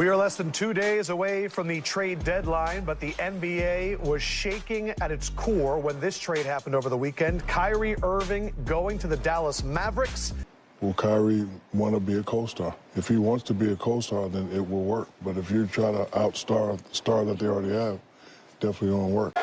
We are less than 2 days away from the trade deadline, but the NBA was shaking at its core when this trade happened over the weekend. Kyrie Irving going to the Dallas Mavericks. Will Kyrie want to be a co-star? If he wants to be a co-star, then it will work. But if you try to outstar the star that they already have, definitely won't work.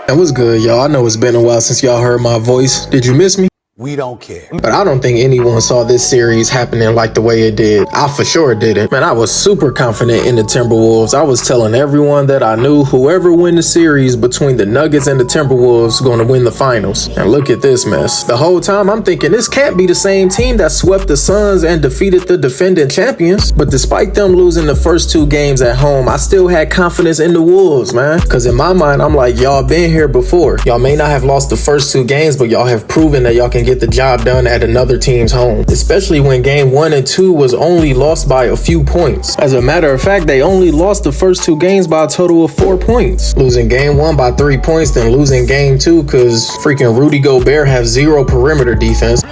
That was good, y'all. I know it's been a while since y'all heard my voice. Did you miss me? We don't care. But I don't think anyone saw this series happening like the way it did. I for sure didn't. Man, I was super confident in the Timberwolves. I was telling everyone that I knew whoever win the series between the Nuggets and the Timberwolves going to win the finals. And look at this mess. The whole time I'm thinking this can't be the same team that swept the Suns and defeated the defending champions. But despite them losing the first 2 games at home, I still had confidence in the Wolves, man. Because in my mind, I'm like, y'all been here before. Y'all may not have lost the first 2 games, but y'all have proven that y'all can get the job done at another team's home, especially when game 1 and 2 was only lost by a few points. As a matter of fact, they only lost the first 2 games by a total of 4 points, losing game 1 by 3 points, then losing game 2 because freaking Rudy Gobert have 0 perimeter defense.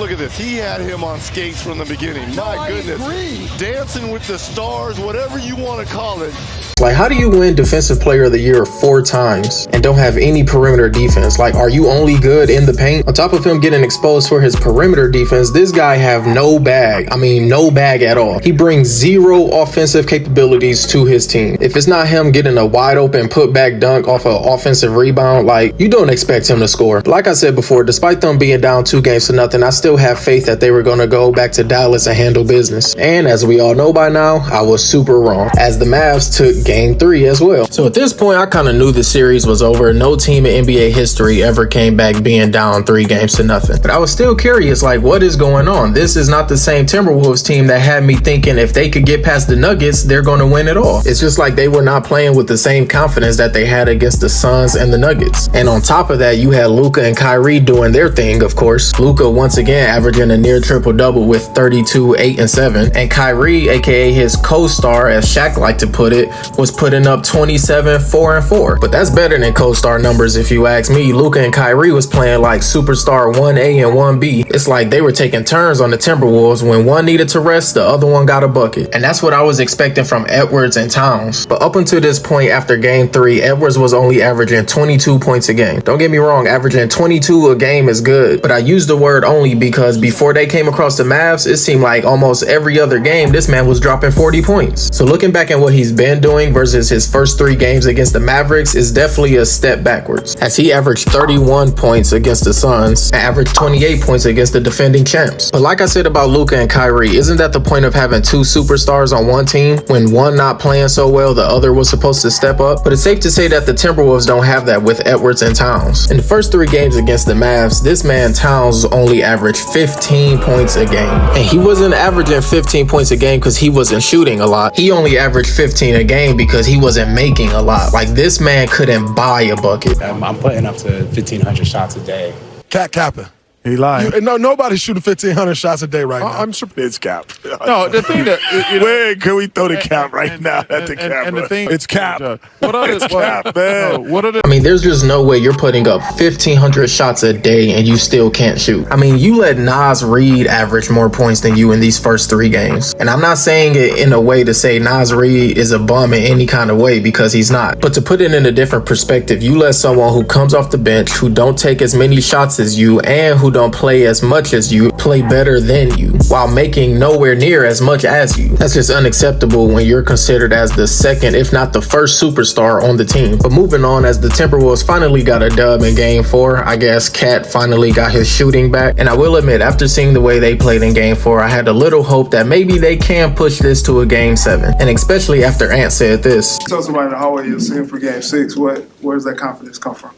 Look at this. He had him on skates from the beginning. My goodness. Dancing with the stars, whatever you want to call it. Like, how do you win Defensive Player of the Year 4 times and don't have any perimeter defense? Like, are you only good in the paint? On top of him getting exposed for his perimeter defense, this guy have no bag. I mean, no bag at all. He brings 0 offensive capabilities to his team. If it's not him getting a wide open putback dunk off an offensive rebound, like, you don't expect him to score. Like I said before, despite them being down 2 games to nothing, I still have faith that they were going to go back to Dallas and handle business. And as we all know by now, I was super wrong, as the Mavs took game 3 as well. So at this point, I kind of knew the series was over. No team in NBA history ever came back being down 3 games to nothing. But I was still curious, like, what is going on? This is not the same Timberwolves team that had me thinking if they could get past the Nuggets, they're going to win it all. It's just like they were not playing with the same confidence that they had against the Suns and the Nuggets. And on top of that, you had Luka and Kyrie doing their thing, of course. Luka once again averaging a near triple-double with 32, 8, and 7. And Kyrie, aka his co-star, as Shaq liked to put it, was putting up 27, 4, and 4. But that's better than co-star numbers if you ask me. Luka and Kyrie was playing like superstar 1A and 1B. It's like they were taking turns on the Timberwolves. When one needed to rest, the other one got a bucket. And that's what I was expecting from Edwards and Towns. But up until this point after game 3, Edwards was only averaging 22 points a game. Don't get me wrong, averaging 22 a game is good. But I use the word only because before they came across the Mavs, it seemed like almost every other game this man was dropping 40 points. So looking back at what he's been doing versus his first 3 games against the Mavericks is definitely a step backwards, as he averaged 31 points against the Suns and averaged 28 points against the defending champs. But like I said about Luka and Kyrie, isn't that the point of having 2 superstars on one team? When one not playing so well, the other was supposed to step up. But it's safe to say that the Timberwolves don't have that with Edwards and Towns. In the first 3 games against the Mavs, this man Towns only averaged 15 points a game. And he wasn't averaging 15 points a game because he wasn't shooting a lot. He only averaged 15 a game because he wasn't making a lot. Like, this man couldn't buy a bucket. I'm putting up to 1,500 shots a day. Capping. He lied. No, nobody's shooting 1,500 shots a day right now. I'm surprised. It's cap. No, the thing that Where can we throw the cap right now at the camera? and the thing, it's cap. What are the cap, man. What are the? I mean, there's just no way you're putting up 1,500 shots a day and you still can't shoot. I mean, you let Nas Reed average more points than you in these first 3 games. And I'm not saying it in a way to say Nas Reed is a bum in any kind of way, because he's not. But to put it in a different perspective, you let someone who comes off the bench, who don't take as many shots as you, and who don't play as much as you, play better than you, while making nowhere near as much as you. That's just unacceptable when you're considered as the second, if not the first superstar on the team. But moving on, as the Timberwolves finally got a dub in game 4, I guess Cat finally got his shooting back. And I will admit, after seeing the way they played in game 4, I had a little hope that maybe they can push this to a game 7. And especially after Ant said this. Tell somebody in the hallway you're seeing for game 6. Where does that confidence come from?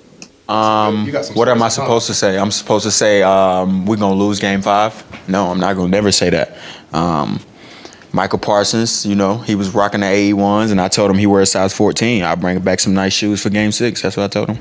What am I supposed to say? I'm supposed to say we're going to lose game 5? No, I'm not going to never say that. Michael Parsons, you know, he was rocking the AE1s, and I told him he wears size 14. I'll bring back some nice shoes for game 6. That's what I told him.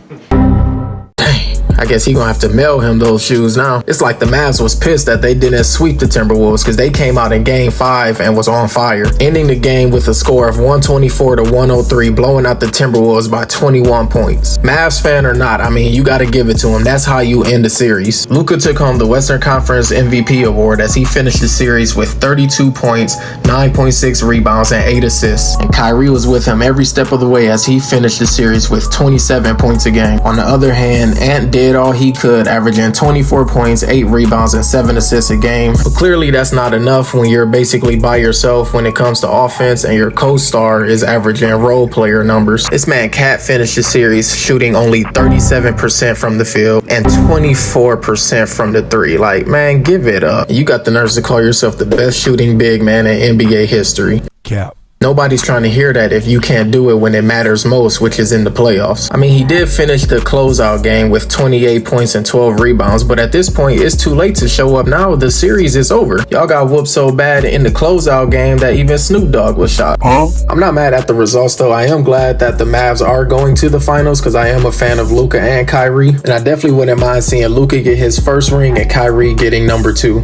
I guess he gonna have to mail him those shoes now. It's like the Mavs was pissed that they didn't sweep the Timberwolves because they came out in game 5 and was on fire, ending the game with a score of 124-103, blowing out the Timberwolves by 21 points. Mavs fan or not, I mean, you gotta give it to him. That's how you end the series. Luka took home the Western Conference MVP award as he finished the series with 32 points, 9.6 rebounds, and 8 assists. And Kyrie was with him every step of the way as he finished the series with 27 points a game. On the other hand, Ant did all he could, averaging 24 points, 8 rebounds, and 7 assists a game. But clearly that's not enough when you're basically by yourself when it comes to offense and your co-star is averaging role player numbers. This man Cat finished the series shooting only 37% from the field and 24% from the three. Like, man, give it up. You got the nerves to call yourself the best shooting big man in NBA history. Cap. Nobody's trying to hear that if you can't do it when it matters most, which is in the playoffs. I mean, he did finish the closeout game with 28 points and 12 rebounds, but at this point, it's too late to show up now. The series is over. Y'all got whooped so bad in the closeout game that even Snoop Dogg was shocked. I'm not mad at the results, though. I am glad that the Mavs are going to the finals because I am a fan of Luka and Kyrie, and I definitely wouldn't mind seeing Luka get his first ring and Kyrie getting number 2.